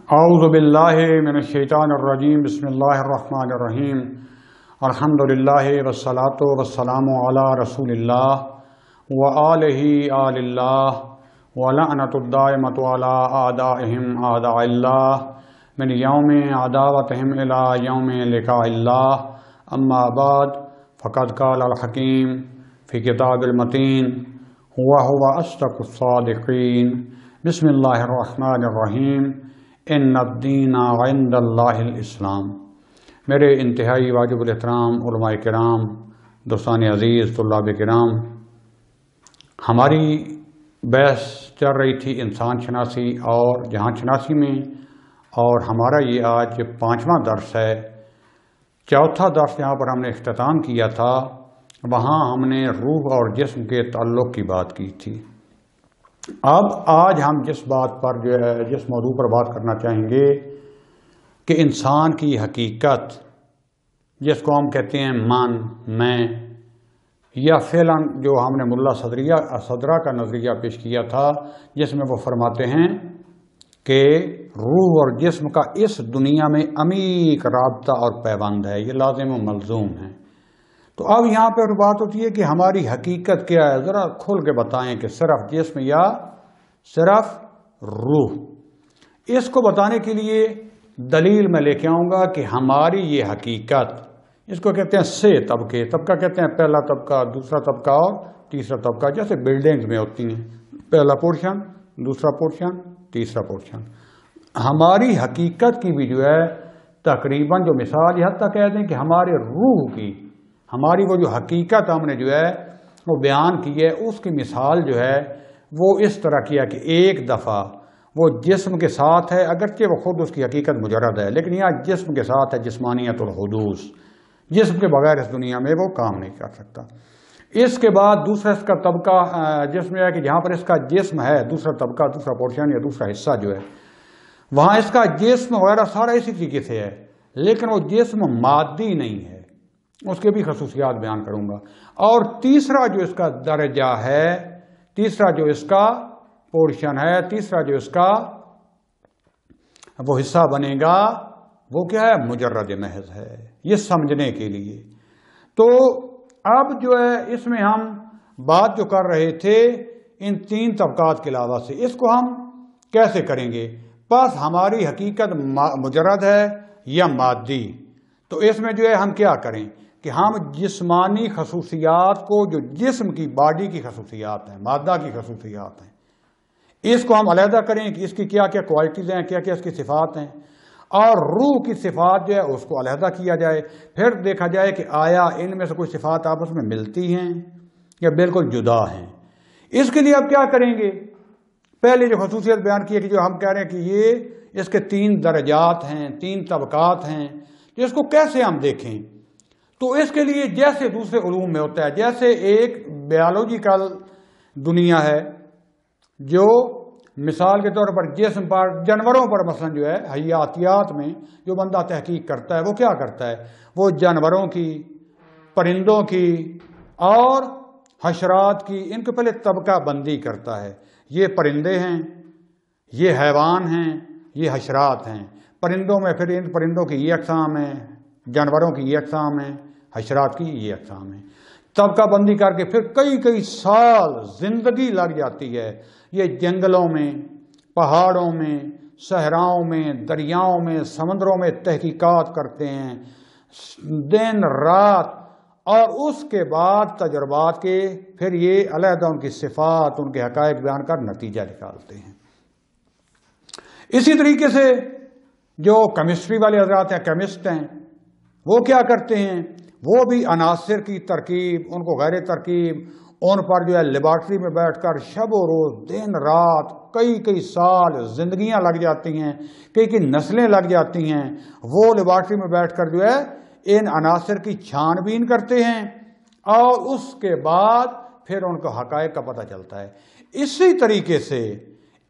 اعوذ باللہ من الشیطان الرجیم بسم اللہ الرحمن الرحیم الحمدللہ والصلاة والسلام علی رسول اللہ وآلہ آل اللہ ولعنۃ الدائمۃ علی اعدائہم اعداء اللہ من یوم عداوتہم الی یوم لقاء اللہ اما بعد فقد قال الحکیم فی کتاب المتین وہو اصدق الصادقین بسم اللہ الرحمن الرحیم ان الدین عند اللہ الاسلام۔ میرے انتہائی واجب الاحترام علماء کرام، دوستان عزیز، طلاب کرام، ہماری بحث چل رہی تھی انسان شناسی اور جہان شناسی میں، اور ہمارا یہ آج 5واں درس ہے۔ چوتھا درس جہاں پر ہم نے اختتام کیا تھا وہاں ہم نے روح اور جسم کے تعلق کی بات کی تھی۔ اب آج ہم جس بات پر جس موضوع پر بات کرنا چاہیں گے کہ انسان کی حقیقت، جس کو ہم کہتے ہیں من، میں، یا فعلاً جو ہم نے ملا صدرہ کا نظریہ پیش کیا تھا، جس میں وہ فرماتے ہیں کہ روح اور جسم کا اس دنیا میں عمیق رابطہ اور پیوند ہے، یہ لازم و ملزوم ہے۔ تو اب یہاں پہ بات ہوتی ہے کہ ہماری حقیقت کیا ہے، ذرا کھول کے بتائیں کہ صرف جسم یا صرف روح۔ اس کو بتانے کے لیے دلیل میں لے کے آؤں گا کہ ہماری یہ حقیقت، اس کو کہتے ہیں سے طبقے، طبقہ کہتے ہیں پہلا طبقہ، دوسرا طبقہ اور تیسرا طبقہ، جیسے بلڈنگز میں ہوتی ہیں، پہلا پورشن، دوسرا پورشن، تیسرا پورشن۔ ہماری حقیقت کی بھی جو ہے تقریباً جو مثال یہاں تک کہہ دیں کہ ہمارے روح کی، ہماری وہ جو حقیقت ہم نے جو ہے وہ بیان کی ہے، اس کی مثال جو ہے وہ اس طرح کیا کہ ایک دفعہ وہ جسم کے ساتھ ہے، اگرچہ وہ خود اس کی حقیقت مجرد ہے، لیکن یہاں جسم کے ساتھ ہے جسمانیت الحدوث، جسم کے بغیر اس دنیا میں وہ کام نہیں کر سکتا۔ اس کے بعد دوسرا اس کا طبقہ جسم ہے کہ جہاں پر اس کا جسم ہے، دوسرا طبقہ، دوسرا پورشن یا دوسرا حصہ جو ہے، وہاں اس کا جسم وغیرہ سارا اسی طریقے سے ہے، لیکن وہ جسم مادی نہیں ہے، اس کے بھی خصوصیات بیان کروں گا۔ اور تیسرا جو اس کا درجہ ہے، تیسرا جو اس کا پورشن ہے، تیسرا جو اس کا وہ حصہ بنے گا، وہ کیا ہے؟ مجرد محض ہے، یہ سمجھنے کے لیے۔ تو اب جو ہے اس میں ہم بات جو کر رہے تھے ان تین طبقات کے علاوہ سے، اس کو ہم کیسے کریں گے؟ بس ہماری حقیقت مجرد ہے یا مادی، تو اس میں جو ہے ہم کیا کریں کہ ہم جسمانی خصوصیات کو، جو جسم کی باڈی کی خصوصیات ہیں، مادہ کی خصوصیات ہیں، اس کو ہم علیحدہ کریں کہ اس کی کیا کیا کوالٹیز ہیں، کیا کیا اس کی صفات ہیں، اور روح کی صفات جو ہے اس کو علیحدہ کیا جائے، پھر دیکھا جائے کہ آیا ان میں سے کوئی صفات آپس میں ملتی ہیں یا بالکل جدا ہیں۔ اس کے لیے اب کیا کریں گے؟ پہلے جو خصوصیت بیان کی ہے کہ جو ہم کہہ رہے ہیں کہ یہ اس کے 3 درجات ہیں، 3 طبقات ہیں، تو اس کو کیسے ہم دیکھیں؟ تو اس کے لیے جیسے دوسرے علوم میں ہوتا ہے، جیسے ایک بیالوجیکل دنیا ہے جو مثال کے طور پر جسم پر، جانوروں پر مثلا جو ہے حیاتیات میں جو بندہ تحقیق کرتا ہے، وہ کیا کرتا ہے؟ وہ جانوروں کی، پرندوں کی اور حشرات کی، ان کو پہلے طبقہ بندی کرتا ہے۔ یہ پرندے ہیں، یہ حیوان ہیں، یہ حشرات ہیں۔ پرندوں میں پھر ان پرندوں کی یہ اقسام ہیں، جانوروں کی یہ اقسام ہیں، حشرات کی یہ اقسام ہیں۔ طبقہ بندی کر کے پھر کئی سال زندگی لگ جاتی ہے، یہ جنگلوں میں، پہاڑوں میں، صحراؤں میں، دریاؤں میں، سمندروں میں تحقیقات کرتے ہیں دن رات، اور اس کے بعد تجربات کے پھر یہ علیحدہ ان کی صفات، ان کے حقائق بیان کر نتیجہ نکالتے ہیں۔ اسی طریقے سے جو کیمسٹری والے حضرات ہیں، کیمسٹ ہیں، وہ کیا کرتے ہیں؟ وہ بھی عناصر کی ترکیب، ان کو غیر ترکیب، ان پر جو ہے لیبارٹری میں بیٹھ کر شب و روز، دن رات، کئی سال زندگیاں لگ جاتی ہیں، کئی نسلیں لگ جاتی ہیں، وہ لیبارٹری میں بیٹھ کر جو ہے ان عناصر کی چھان بین کرتے ہیں، اور اس کے بعد پھر ان کو حقائق کا پتہ چلتا ہے۔ اسی طریقے سے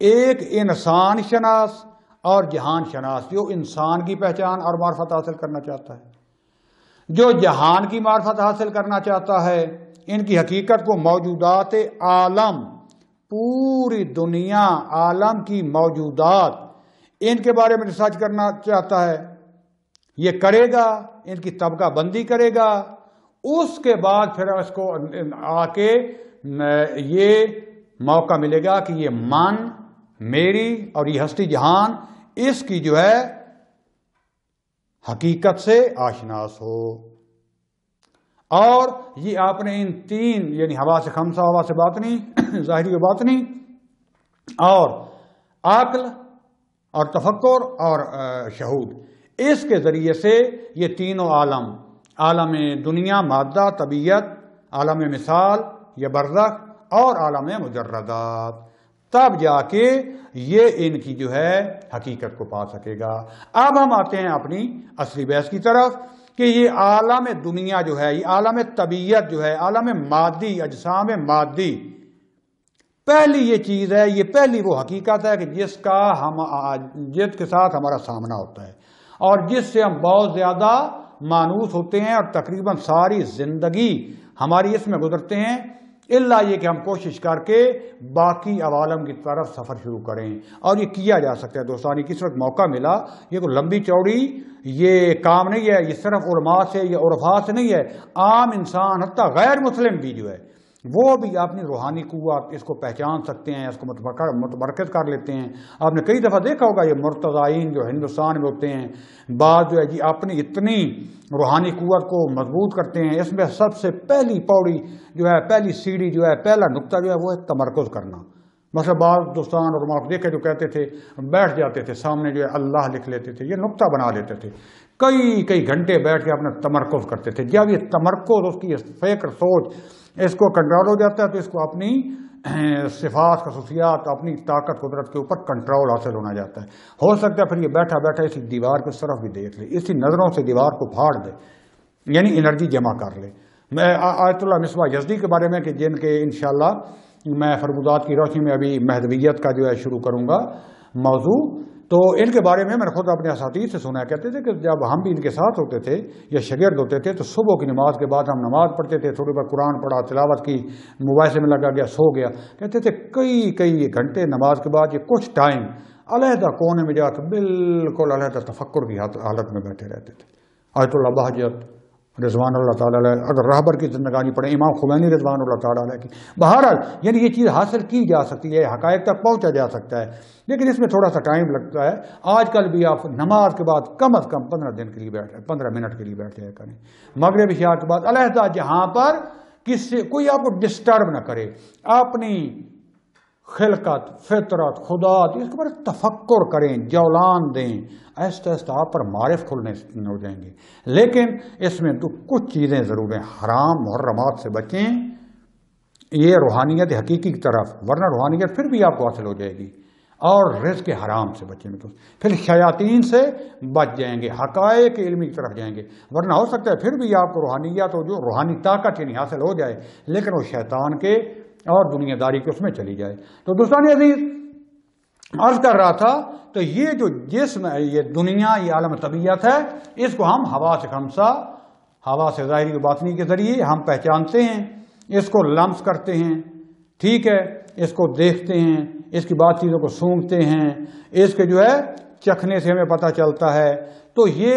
ایک انسان شناس اور جہان شناس، جو انسان کی پہچان اور معرفت حاصل کرنا چاہتا ہے، جو جہان کی معرفت حاصل کرنا چاہتا ہے، ان کی حقیقت کو موجودات عالم، پوری دنیا، عالم کی موجودات، ان کے بارے میں ریسرچ کرنا چاہتا ہے، یہ کرے گا، ان کی طبقہ بندی کرے گا، اس کے بعد پھر اس کو آ کے یہ موقع ملے گا کہ یہ من میری اور یہ ہستی جہان اس کی جو ہے حقیقت سے آشناس ہو۔ اور یہ آپ نے ان تین یعنی حواس خمسہ، حواس باطنی، ظاہری و باطنی، اور عقل اور تفکر اور شہود، اس کے ذریعے سے یہ تینوں عالم دنیا، مادہ، طبیعت، عالم مثال یا برزخ اور عالم مجردات، تب جا کے یہ ان کی جو ہے حقیقت کو پا سکے گا۔ اب ہم آتے ہیں اپنی اصلی بحث کی طرف کہ یہ عالم دنیا جو ہے، یہ عالم طبیعت جو ہے، عالم مادی، اجسام مادی، پہلی یہ چیز ہے، یہ پہلی وہ حقیقت ہے کہ جس کے ساتھ ہمارا سامنا ہوتا ہے اور جس سے ہم بہت زیادہ مانوس ہوتے ہیں، اور تقریباً ساری زندگی ہماری اس میں گزرتے ہیں، الا یہ کہ ہم کوشش کر کے باقی عوالم کی طرف سفر شروع کریں۔ اور یہ کیا جا سکتا ہے دوستانی، کس وقت موقع ملا، یہ کوئی لمبی چوڑی یہ کام نہیں ہے، یہ صرف علماء سے یا عرفاء سے نہیں ہے، عام انسان حتیٰ غیر مسلم بھی جو ہے وہ بھی اپنی روحانی قوت اس کو پہچان سکتے ہیں، اس کو متمرکز کر لیتے ہیں۔ آپ نے کئی دفعہ دیکھا ہوگا یہ مرتضائین جو ہندوستان میں ہوتے ہیں، بعض جو ہے جی اپنی اتنی روحانی قوت کو مضبوط کرتے ہیں، اس میں سب سے پہلی پوڑی جو ہے، پہلی سیڑھی جو ہے، پہلا نقطہ جو ہے وہ ہے تمرکز کرنا۔ مثلا بعض دوستان اور معاف دیکھے جو کہتے تھے بیٹھ جاتے تھے سامنے جو ہے اللہ لکھ لیتے تھے، یہ نقطہ بنا لیتے تھے، کئی گھنٹے بیٹھ کے اپنا تمرکز کرتے تھے۔ جب یہ تمرکز، اس کی فکر سوچ اس کو کنٹرول ہو جاتا ہے تو اس کو اپنی صفات، خصوصیات، اپنی طاقت قدرت کے اوپر کنٹرول حاصل ہونا جاتا ہے۔ ہو سکتا ہے پھر یہ بیٹھا اسی دیوار کو صرف بھی دیکھ لے، اسی نظروں سے دیوار کو پھاڑ دے، یعنی انرجی جمع کر لے۔ میں آیت اللہ مصباح یزدی کے بارے میں کہ جن کے انشاءاللہ میں فرمودات کی روشنی میں ابھی مہدویت کا جو ہے شروع کروں گا موضوع، تو ان کے بارے میں نے خود اپنے اساتذہ سے سنا، کہتے تھے کہ جب ہم بھی ان کے ساتھ ہوتے تھے یا شاگرد ہوتے تھے تو صبح کی نماز کے بعد ہم نماز پڑھتے تھے، تھوڑی بار قرآن پڑھا، تلاوت کی، موبائل سے میں لگا گیا، سو گیا۔ کہتے تھے کئی گھنٹے نماز کے بعد یہ کچھ ٹائم علیحدہ کونے میں جا کے بالکل علیحدہ تفکر کی حالت میں بیٹھے رہتے تھے۔ آیت اللہ بہجت رضوان اللہ تعالیٰ علیہ، اگر رہبر کی زندگانی پڑھیں، امام خمینی رضوان اللہ تعالیٰ علیہ کی، بہرحال یعنی یہ چیز حاصل کی جا سکتی ہے، حقائق تک پہنچا جا سکتا ہے، لیکن اس میں تھوڑا سا ٹائم لگتا ہے۔ آج کل بھی آپ نماز کے بعد کم از کم 15 منٹ کے لیے بیٹھ جایا کریں، مغرب عشاء کے بعد علیحدہ، جہاں پر کوئی آپ کو ڈسٹرب نہ کرے، اپنی خلقت، فطرت، خدا اس کے بارے تفکر کریں، جولان دیں، آہستہ آہستہ آپ پر معارف کھلنے ہو جائیں گے۔ لیکن اس میں تو کچھ چیزیں ضرور ہیں، حرام محرمات سے بچیں، یہ روحانیت حقیقی کی طرف، ورنہ روحانیت پھر بھی آپ کو حاصل ہو جائے گی، اور رزق حرام سے بچیں گے، پھر شیاطین سے بچ جائیں گے، حقائق علمی کی طرف جائیں گے، ورنہ ہو سکتا ہے پھر بھی آپ کو روحانیت ہو، جو روحانی طاقت یعنی حاصل ہو جائے، لیکن وہ شیطان کے اور دنیا داری کے اس میں چلی جائے۔ تو دوستان عزیز عرض کر رہا تھا، تو یہ جو جسم ہے، یہ دنیا، یہ عالم طبیعت ہے، اس کو ہم حواس خمسہ، حواس ظاہری و باطنی کے ذریعے ہم پہچانتے ہیں، اس کو لمس کرتے ہیں، ٹھیک ہے، اس کو دیکھتے ہیں، اس کی بات چیزوں کو سونگھتے ہیں، اس کے جو ہے چکھنے سے ہمیں پتہ چلتا ہے۔ تو یہ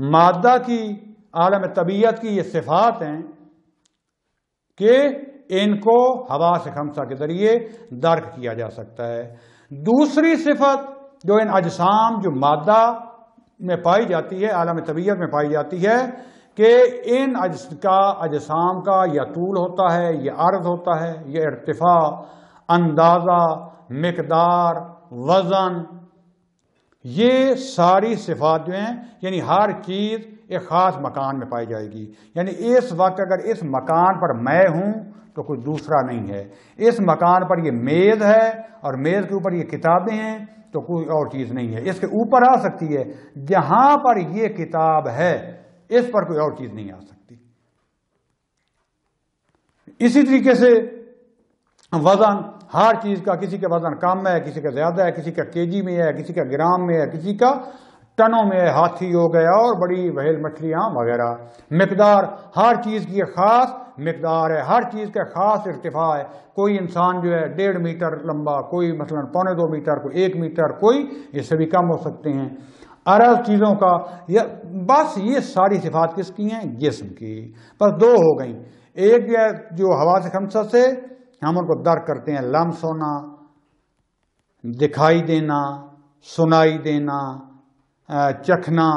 مادہ کی عالم طبیعت کی یہ صفات ہیں کہ ان کو حواس خمسہ کے ذریعے درک کیا جا سکتا ہے۔ دوسری صفت جو ان اجسام، جو مادہ میں پائی جاتی ہے، عالم طبیعت میں پائی جاتی ہے، کہ ان اجسام کا یا طول ہوتا ہے، یا عرض ہوتا ہے، یا ارتفاع، اندازہ، مقدار، وزن، یہ ساری صفات جو ہیں، یعنی ہر چیز ایک خاص مکان میں پائی جائے گی۔ یعنی اس وقت اگر اس مکان پر میں ہوں تو کوئی دوسرا نہیں ہے، اس مکان پر یہ میز ہے اور میز کے اوپر یہ کتابیں ہیں تو کوئی اور چیز نہیں ہے، اس کے اوپر آ سکتی ہے، جہاں پر یہ کتاب ہے اس پر کوئی اور چیز نہیں آ سکتی۔ اسی طریقے سے وزن، ہر چیز کا، کسی کا وزن کم ہے، کسی کا زیادہ ہے، کسی کا کےجی میں ہے، کسی کا گرام میں ہے، کسی کا ٹنوں میں ہے، ہاتھی ہو گیا اور بڑی وہیل مچھلیاں وغیرہ۔ مقدار، ہر چیز کی ایک خاص مقدار ہے، ہر چیز کا خاص ارتفاع ہے. کوئی انسان جو ہے 1.5 میٹر لمبا، کوئی مثلا 1.25 میٹر، کوئی 1 میٹر، کوئی اس سے بھی کم ہو سکتے ہیں. عرض چیزوں کا، بس یہ ساری صفات کس کی ہیں؟ جسم کی. بس دو ہو گئیں. ایک جو حواس خمسہ سے ہم ان کو درک کرتے ہیں، لمس ہونا، دکھائی دینا، سنائی دینا، چکھنا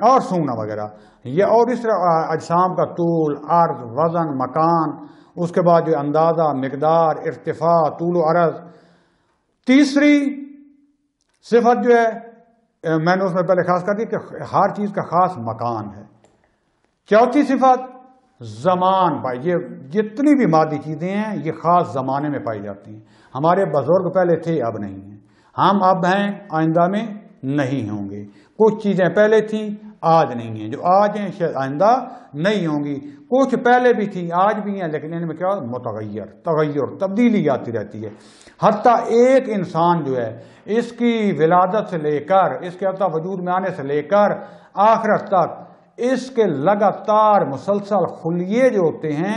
اور سونگنا وغیرہ. یہ اور اس طرح اجسام کا طول، عرض، وزن، مکان، اس کے بعد جو اندازہ، مقدار، ارتفاع، طول و عرض. تیسری صفت جو ہے میں نے اس میں پہلے خاص کر دی کہ ہر چیز کا خاص مکان ہے. چوتھی صفت زمان. بھائی یہ جتنی بھی مادی چیزیں ہیں یہ خاص زمانے میں پائی جاتی ہیں. ہمارے بزرگ پہلے تھے، اب نہیں ہیں. ہم اب ہیں، آئندہ میں نہیں ہوں گے. کچھ چیزیں پہلے تھیں، آج نہیں ہیں. جو آج ہیں شاید آئندہ نہیں ہوں گی. کچھ پہلے بھی تھیں، آج بھی ہیں، لیکن ان میں کیا متغیر، تغیر، تبدیلی آتی رہتی ہے. حتیٰ ایک انسان جو ہے، اس کی ولادت سے لے کر، اس کے حتیٰ وجود میں آنے سے لے کر آخرت تک، اس کے لگاتار مسلسل خلیے جو ہوتے ہیں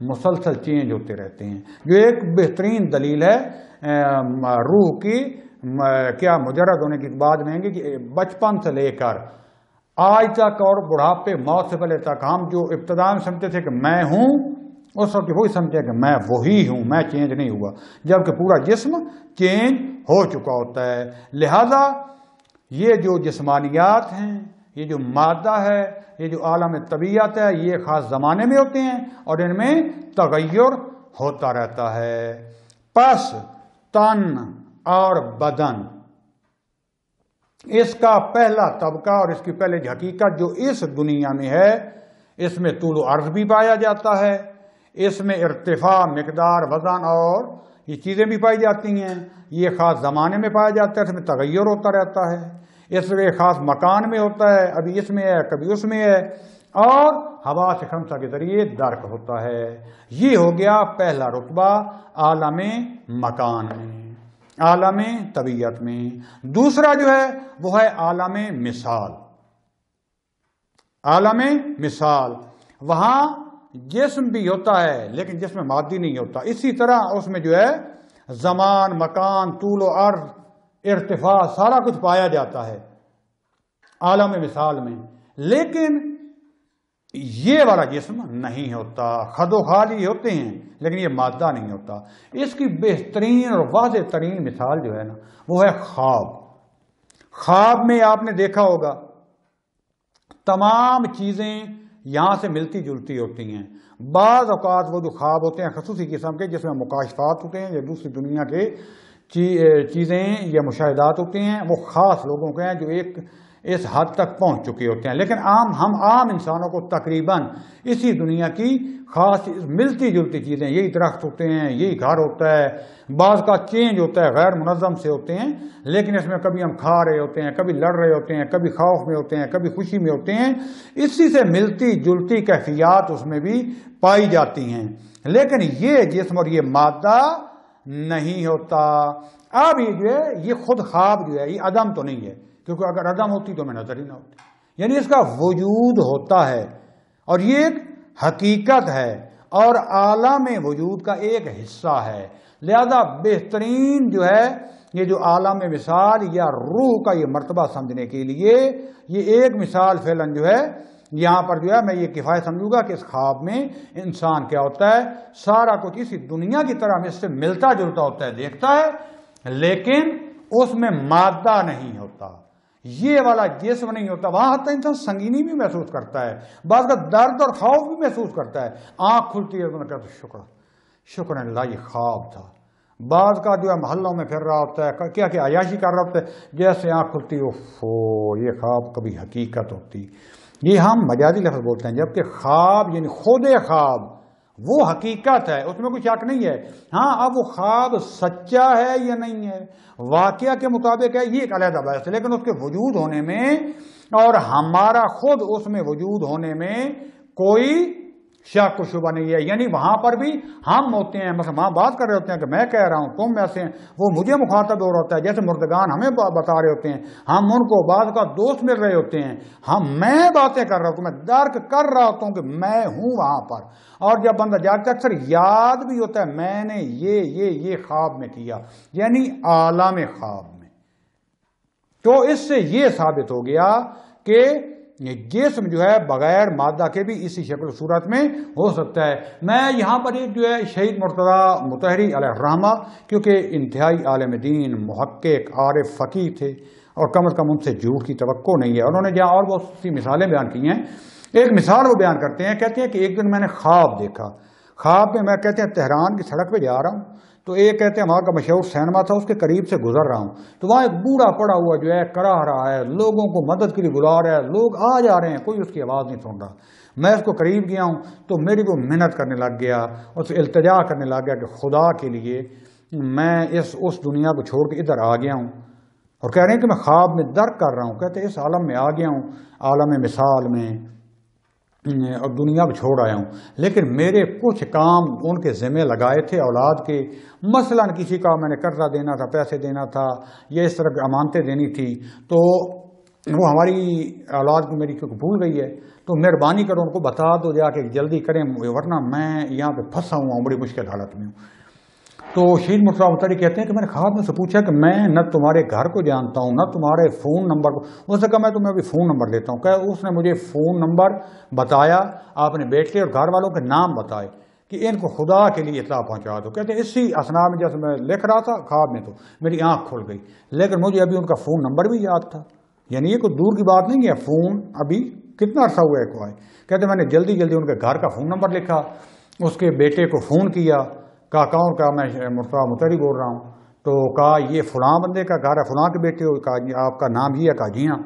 مسلسل چینج ہوتے رہتے ہیں. جو ایک بہترین دلیل ہے روح کی کیا مجرد ہونے کی بات میں ہے کہ بچپن سے لے کر آج تک اور بڑھاپے، موت سے پہلے تک، ہم جو ابتدا میں سمجھتے تھے کہ میں ہوں، اس وقت وہی سمجھتے ہیں کہ میں وہی ہوں، میں چینج نہیں ہوا، جبکہ پورا جسم چینج ہو چکا ہوتا ہے. لہذا یہ جو جسمانیات ہیں، یہ جو مادہ ہے، یہ جو عالم طبیعت ہے، یہ خاص زمانے میں ہوتے ہیں اور ان میں تغیر ہوتا رہتا ہے. پس تن اور بدن، اس کا پہلا طبقہ اور اس کی پہلے حقیقت جو اس دنیا میں ہے، اس میں طول و عرض بھی پایا جاتا ہے، اس میں ارتفاع، مقدار، وزن اور یہ چیزیں بھی پائی جاتی ہیں. یہ خاص زمانے میں پایا جاتا ہے، اس میں تغیر ہوتا رہتا ہے. اس میں خاص مکان میں ہوتا ہے، ابھی اس میں ہے، کبھی اس میں ہے، اور حواس خمسہ کے ذریعے درک ہوتا ہے. یہ ہو گیا پہلا رتبہ عالم مکان میں، عالم طبیعت میں. دوسرا جو ہے وہ ہے عالم مثال. عالم مثال، وہاں جسم بھی ہوتا ہے لیکن جسم مادی نہیں ہوتا. اسی طرح اس میں جو ہے زمان، مکان، طول و عرض، ارتفاع، سارا کچھ پایا جاتا ہے عالم مثال میں. لیکن یہ والا جسم نہیں ہوتا. خد و خالی ہوتے ہیں لیکن یہ مادہ نہیں ہوتا. اس کی بہترین اور واضح ترین مثال جو ہے نا وہ ہے خواب. خواب میں آپ نے دیکھا ہوگا تمام چیزیں یہاں سے ملتی جلتی ہوتی ہیں. بعض اوقات وہ جو خواب ہوتے ہیں خصوصی قسم کے، جس میں مکاشفات ہوتے ہیں یا دوسری دنیا کے چیزیں یا مشاہدات ہوتے ہیں، وہ خاص لوگوں کے ہیں جو ایک اس حد تک پہنچ چکے ہوتے ہیں. لیکن ہم عام انسانوں کو تقریباً اسی دنیا کی خاص ملتی جلتی چیزیں، یہی درخت ہوتے ہیں، یہی گھر ہوتا ہے، بعض کا چینج ہوتا ہے، غیر منظم سے ہوتے ہیں، لیکن اس میں کبھی ہم کھا رہے ہوتے ہیں، کبھی لڑ رہے ہوتے ہیں، کبھی خوف میں ہوتے ہیں، کبھی خوشی میں ہوتے ہیں. اسی سے ملتی جلتی کیفیات اس میں بھی پائی جاتی ہیں. لیکن یہ جسم اور یہ مادہ نہیں ہوتا. اب یہ جو ہے یہ خود خواب جو ہے یہ عدم تو نہیں ہے، کیونکہ اگر عدم ہوتی تو میں نظر ہی نہ ہوتی. یعنی اس کا وجود ہوتا ہے اور یہ ایک حقیقت ہے اور عالم وجود کا ایک حصہ ہے. لہذا بہترین جو ہے یہ جو عالم مثال یا روح کا یہ مرتبہ سمجھنے کے لیے یہ ایک مثال فعلاً جو ہے یہاں پر جو ہے میں یہ کفایت سمجھوں گا کہ اس خواب میں انسان کیا ہوتا ہے، سارا کچھ اسی دنیا کی طرح اس سے ملتا جلتا ہوتا ہے، دیکھتا ہے، لیکن اس میں مادہ نہیں ہوتا، یہ والا جسم نہیں ہوتا. وہاں حتیٰ انسان سنگینی بھی محسوس کرتا ہے، بعض کا درد اور خوف بھی محسوس کرتا ہے. آنکھ کھلتی ہے تو میں کہتا ہوں شکر اللہ یہ خواب تھا. بعض کا جو ہے محلوں میں پھر رہا ہوتا ہے، کیا عیاشی کر رہا ہوتا ہے، جیسے آنکھ کھلتی یہ خواب کبھی حقیقت ہوتی. یہ ہم مجازی لفظ بولتے ہیں، جبکہ خواب یعنی خود خواب وہ حقیقت ہے، اس میں کوئی شک نہیں ہے. ہاں اب وہ خواب سچا ہے یا نہیں ہے، واقعہ کے مطابق ہے، یہ ایک علیحدہ بحث ہے. لیکن اس کے وجود ہونے میں اور ہمارا خود اس میں وجود ہونے میں کوئی شک و شبہ نہیں ہے. یعنی وہاں پر بھی ہم ہوتے ہیں، مثلا وہاں بات کر رہے ہوتے ہیں کہ میں کہہ رہا ہوں تم میں سے ہیں، وہ مجھے مخاطب اور ہوتا ہے، جیسے مردگان ہمیں بتا رہے ہوتے ہیں، ہم ان کو بعض کا دوست مل رہے ہوتے ہیں، میں باتیں کر رہا ہوتا ہوں، میں درک کر رہا ہوتا ہوں کہ میں ہوں وہاں پر. اور جب بندہ جاگتا ہے اکثر یاد بھی ہوتا ہے میں نے یہ خواب میں کیا، یعنی عالم خواب میں. تو اس سے یہ ثابت ہو گیا کہ جسم جو ہے بغیر مادہ کے بھی اسی شکل و صورت میں ہو سکتا ہے. میں یہاں پر ایک جو ہے شہید مرتضی مطہری علیہ الرحمہ، کیونکہ انتہائی عالم دین، محقق، عارف، فقیہ تھے، اور کم از کم ان سے جھوٹ کی توقع نہیں ہے. انہوں نے جہاں اور بہت سی مثالیں بیان کی ہیں، ایک مثال وہ بیان کرتے ہیں، کہتے ہیں کہ ایک دن میں نے خواب دیکھا. خواب میں کہتے ہیں تہران کی سڑک پہ جا رہا ہوں، تو ایک کہتے ہیں وہاں کا مشہور سینما تھا، اس کے قریب سے گزر رہا ہوں، تو وہاں ایک بوڑھا پڑا ہوا جو ہے کراہ رہا ہے، لوگوں کو مدد کے لیے بلا رہا ہے، لوگ آ جا رہے ہیں، کوئی اس کی آواز نہیں سن رہا. میں اس کو قریب گیا ہوں تو میری وہ منت کرنے لگ گیا، اس سے التجا کرنے لگ گیا کہ خدا کے لیے میں اس دنیا کو چھوڑ کے ادھر آ گیا ہوں. اور کہہ رہے ہیں کہ میں خواب میں درک کر رہا ہوں، کہتے ہیں اس عالم میں آ گیا ہوں، عالم مثال میں، اور دنیا کو چھوڑ آیا ہوں، لیکن میرے کچھ کام ان کے ذمہ لگائے تھے اولاد کے، مثلا کسی کا میں نے قرضہ دینا تھا، پیسے دینا تھا، یا اس طرح کی امانتیں دینی تھی، تو وہ ہماری اولاد کو میری کیونکہ بھول گئی ہے، تو مہربانی کرو ان کو بتا دو جا کے جلدی کریں، ورنہ میں یہاں پہ پھنسا ہوا ہوں، بڑی مشکل حالت میں ہوں. تو شہید مرتضی مطہری کہتے ہیں کہ میں نے خواب میں سے پوچھا کہ میں نہ تمہارے گھر کو جانتا ہوں، نہ تمہارے فون نمبر کو. اس نے کہا میں تمہیں ابھی فون نمبر لیتا ہوں. کہ اس نے مجھے فون نمبر بتایا، آپ نے بیٹے اور گھر والوں کے نام بتائے کہ ان کو خدا کے لیے اطلاع پہنچا دو. کہتے ہیں اسی اثناء میں جیسے میں لکھ رہا تھا خواب میں تو میری آنکھ کھل گئی، لیکن مجھے ابھی ان کا فون نمبر بھی یاد تھا. یعنی یہ کوئی دور کی بات نہیں ہے، فون ابھی کتنا عرصہ ہوا ہے کو آئے. کہتے میں نے جلدی ان کے گھر کا فون نمبر لکھا، اس کے بیٹے کو فون کیا، کہا کون؟ کہا میں مرتضی مطہری بول رہا ہوں. تو کہا یہ فلاں بندے کا گھر ہے، فلاں کے بیٹے ہو؟ کہا آپ کا نام ہی ہے؟ کہا جی ہاں.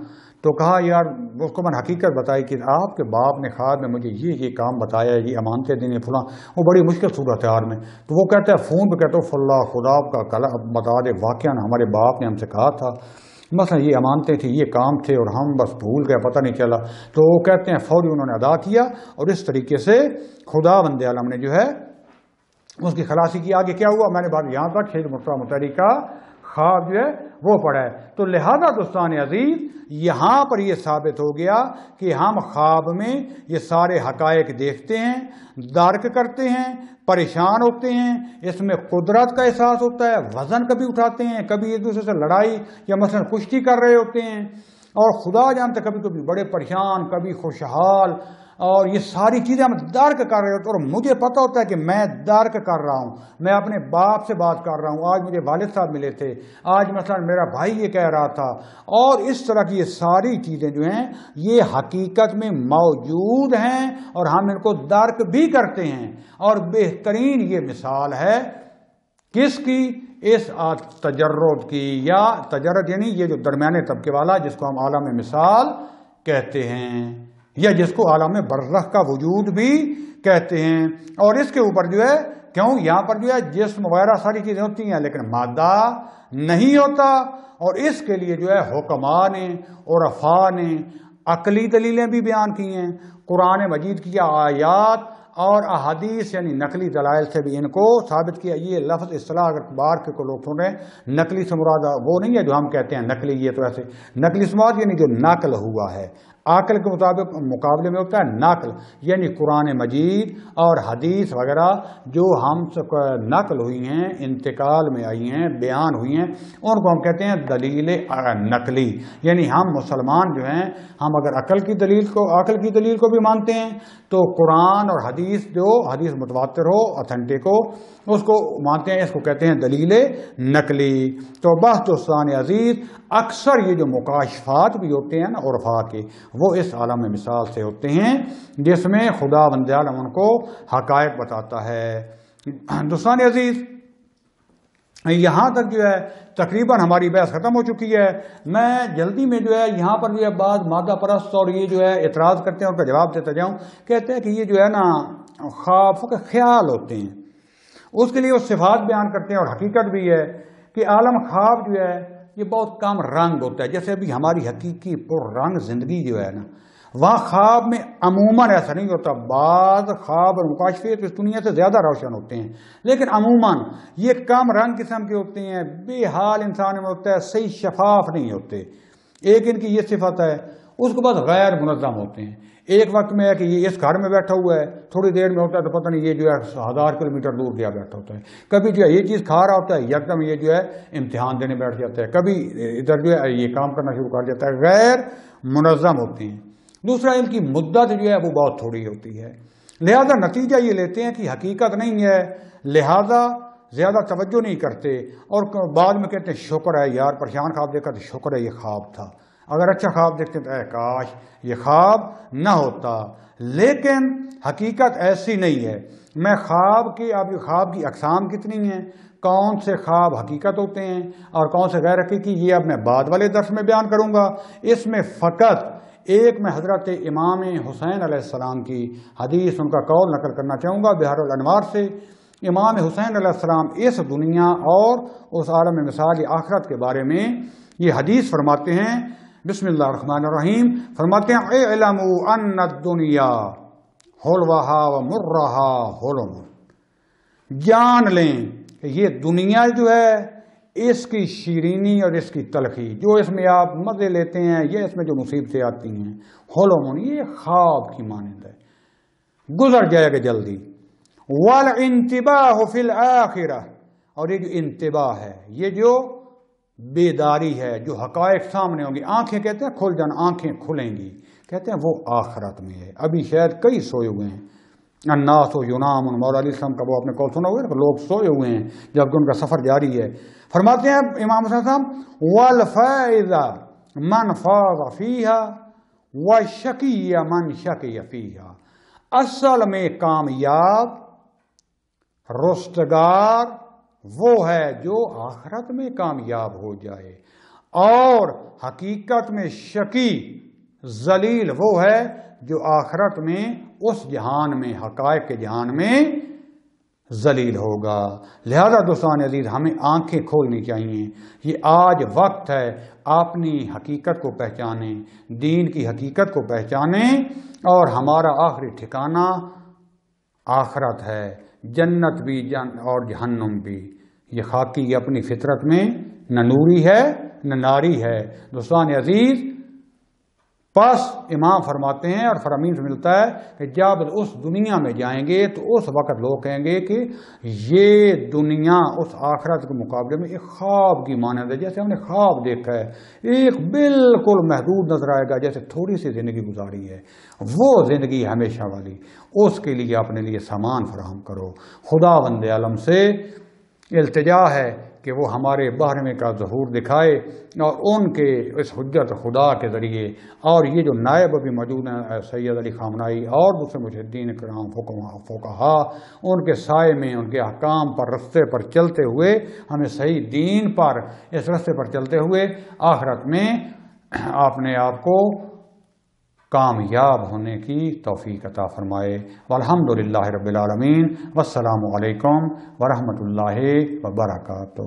تو کہا یار اس کو میں نے حقیقت بتائی کہ آپ کے باپ نے خواب میں مجھے یہ کام بتایا، یہ امانتیں دینے فلاں، وہ بڑی مشکل صورت حال میں. تو وہ کہتا ہے فون پہ کہتا ہوں فلاں خدا کا کلا بتا دے، واقعہ ہمارے باپ نے ہم سے کہا تھا، مثلا یہ امانتیں تھیں، یہ کام تھے، اور ہم بس بھول گئے، پتہ نہیں چلا. تو وہ کہتے ہیں فوری انہوں نے ادا کیا، اور اس طریقے سے خدا بند عالم نے جو ہے اس کی خلاصی کی. آگے کیا ہوا میں نے بات یہاں تک شہید مرتضی مطہری کا خواب جو ہے وہ پڑھا ہے. تو لہذا دوستان عزیز یہاں پر یہ ثابت ہو گیا کہ ہم خواب میں یہ سارے حقائق دیکھتے ہیں، درک کرتے ہیں، پریشان ہوتے ہیں، اس میں قدرت کا احساس ہوتا ہے، وزن کبھی اٹھاتے ہیں، کبھی ایک دوسرے سے لڑائی یا مثلا کشتی کر رہے ہوتے ہیں، اور خدا جانتے کبھی کبھی بڑے پریشان، کبھی خوشحال، اور یہ ساری چیزیں ہم درک کر رہے ہوتے ہیں. اور مجھے پتہ ہوتا ہے کہ میں درک کر رہا ہوں، میں اپنے باپ سے بات کر رہا ہوں، آج مجھے والد صاحب ملے تھے، آج مثلا میرا بھائی یہ کہہ رہا تھا، اور اس طرح کی یہ ساری چیزیں جو ہیں یہ حقیقت میں موجود ہیں، اور ہم ان کو درک بھی کرتے ہیں. اور بہترین یہ مثال ہے کس کی؟ اس تجرد کی، یا تجرد یعنی یہ جو درمیانے طبقے والا جس کو ہم عالم مثال کہتے ہیں، یا جس کو عالم برزخ کا وجود بھی کہتے ہیں. اور اس کے اوپر جو ہے کیوں یہاں پر جو ہے جسم وغیرہ ساری چیزیں ہوتی ہیں لیکن مادہ نہیں ہوتا. اور اس کے لیے جو ہے حکماء نے، عرفاء نے عقلی دلیلیں بھی بیان کی ہیں، قرآن مجید کی آیات اور احادیث یعنی نقلی دلائل سے بھی ان کو ثابت کیا. یہ لفظ اصطلاح اگر بار کے کو لوگ سن رہے ہیں، نقلی سے مراد وہ نہیں ہے جو ہم کہتے ہیں نقلی، یہ تو ایسے نقلی سے مراد یعنی جو نقل ہوا ہے، عقل کے مطابق مقابلے میں ہوتا ہے نقل، یعنی قرآن مجید اور حدیث وغیرہ جو ہم نقل ہوئی ہیں، انتقال میں آئی ہیں، بیان ہوئی ہیں، ان کو ہم کہتے ہیں دلیل نقلی. یعنی ہم مسلمان جو ہیں ہم اگر عقل کی دلیل کو بھی مانتے ہیں تو قرآن اور حدیث جو حدیث متواتر ہو، اتھینٹک ہو، اس کو مانتے ہیں، اس کو کہتے ہیں دلیل نقلی. تو بس دوستان عزیز اکثر یہ جو مکاشفات بھی ہوتے ہیں نا عرفاء کے، وہ اس عالم مثال سے ہوتے ہیں جس میں خدا بند عالم ان کو حقائق بتاتا ہے. دوستان عزیز یہاں تک جو ہے تقریباً ہماری بحث ختم ہو چکی ہے. میں جلدی میں جو ہے یہاں پر جو ہے بعض مادہ پرست اور یہ جو ہے اعتراض کرتے ہیں، ان کا جواب دیتا جاؤں. کہتے ہیں کہ یہ جو ہے نا خواب کے خیال ہوتے ہیں، اس کے لیے وہ صفات بیان کرتے ہیں، اور حقیقت بھی ہے کہ عالم خواب جو ہے یہ بہت کم رنگ ہوتا ہے. جیسے ابھی ہماری حقیقی پر رنگ زندگی جو ہے نا وہاں خواب میں عموماً ایسا نہیں ہوتا، بعض خواب اور مکاشفے تو اس دنیا سے زیادہ روشن ہوتے ہیں، لیکن عموماً یہ کم رنگ قسم کے ہوتے ہیں، بے حال انسان میں ہوتا ہے، صحیح شفاف نہیں ہوتے۔ ایک ان کی یہ صفت ہے۔ اس کے بعد غیر منظم ہوتے ہیں۔ ایک وقت میں ہے کہ یہ اس گھر میں بیٹھا ہوا ہے، تھوڑی دیر میں ہوتا ہے تو پتہ نہیں یہ جو ہے 1000 کلومیٹر دور گیا بیٹھا ہوتا ہے، کبھی جو ہے یہ چیز کھا رہا ہوتا ہے، یکدم یہ جو ہے امتحان دینے بیٹھ جاتا ہے، کبھی ادھر جو ہے یہ کام کرنا شروع کر دیتا ہے، غیر منظم ہوتے ہیں۔ دوسرا ان کی مدت جو ہے وہ بہت تھوڑی ہوتی ہے، لہذا نتیجہ یہ لیتے ہیں کہ حقیقت نہیں ہے، لہذا زیادہ توجہ نہیں کرتے، اور بعد میں کہتے ہیں شکر ہے یار، پریشان خواب دیکھا تو شکر ہے یہ خواب تھا، اگر اچھا خواب دیکھتے تو اے کاش یہ خواب نہ ہوتا۔ لیکن حقیقت ایسی نہیں ہے۔ میں خواب کی اقسام کتنی ہیں، کون سے خواب حقیقت ہوتے ہیں اور کون سے غیر حقیقی، یہ اب میں بعد والے درس میں بیان کروں گا۔ اس میں فقط ایک میں حضرت امام حسین علیہ السلام کی حدیث، ان کا قول نقل کرنا چاہوں گا بحر الانوار سے۔ امام حسین علیہ السلام اس دنیا اور اس عالم مثال آخرت کے بارے میں یہ حدیث فرماتے ہیں، بسم اللہ الرحمن الرحیم، فرماتے ہیں اعلموا ان الدنیا حلوہا ومرہا حلم، جان لیں کہ یہ دنیا جو ہے اس کی شیرینی اور اس کی تلخی، جو اس میں آپ مزے لیتے ہیں، یہ اس میں جو مصیبتیں آتی ہیں، حلم، یہ خواب کی مانند ہے، گزر جائے گا جلدی۔ والانتباہ فی الآخرہ، اور یہ جو انتباہ ہے، یہ جو بیداری ہے، جو حقائق سامنے ہوں گی، آنکھیں کہتے ہیں کھل جان، آنکھیں کھلیں گی، کہتے ہیں وہ آخرت میں ہے۔ ابھی شاید کئی سوئے ہوئے ہیں، الناس ینامون، مولا علیہ السلام کا وہ آپ نے قول سنا ہوا ہے، لوگ سوئے ہوئے ہیں جبکہ ان کا سفر جاری ہے۔ فرماتے ہیں امام حسین صاحب، والفائز من فاز فیہا والشقی من شقی فیہا، اصل میں کامیاب رستگار وہ ہے جو آخرت میں کامیاب ہو جائے، اور حقیقت میں شقی ذلیل وہ ہے جو آخرت میں اس جہان میں، حقائق کے جہان میں ذلیل ہوگا۔ لہذا دوستان عزیز، ہمیں آنکھیں کھولنی چاہیے۔ یہ آج وقت ہے اپنی حقیقت کو پہچانیں، دین کی حقیقت کو پہچانیں، اور ہمارا آخری ٹھکانہ آخرت ہے، جنت بھی اور جہنم بھی۔ یہ خاکی اپنی فطرت میں نہ نوری ہے نہ ناری ہے۔ دوستان عزیز، پس امام فرماتے ہیں اور فرامین سے ملتا ہے کہ جب اس دنیا میں جائیں گے تو اس وقت لوگ کہیں گے کہ یہ دنیا اس آخرت کے مقابلے میں ایک خواب کی مانند ہے، جیسے ہم نے خواب دیکھا ہے، ایک بالکل محدود نظر آئے گا، جیسے تھوڑی سی زندگی گزاری ہے، وہ زندگی ہمیشہ والی، اس کے لیے اپنے لیے سامان فراہم کرو۔ خداوند عالم سے التجا ہے کہ وہ ہمارے باہرمے کا ظہور دکھائے، اور ان کے اس حجت خدا کے ذریعے، اور یہ جو نائب ابھی موجود ہیں سید علی خامنائی اور دوسرے مجددین کرام فقہا، ان کے سائے میں، ان کے احکام پر، رستے پر چلتے ہوئے، ہمیں صحیح دین پر، اس رستے پر چلتے ہوئے آخرت میں اپنے آپ کو کامیاب ہونے کی توفیق عطا فرمائے۔ والحمدللہ رب العالمین، والسلام علیکم ورحمۃ اللہ وبرکاتہ۔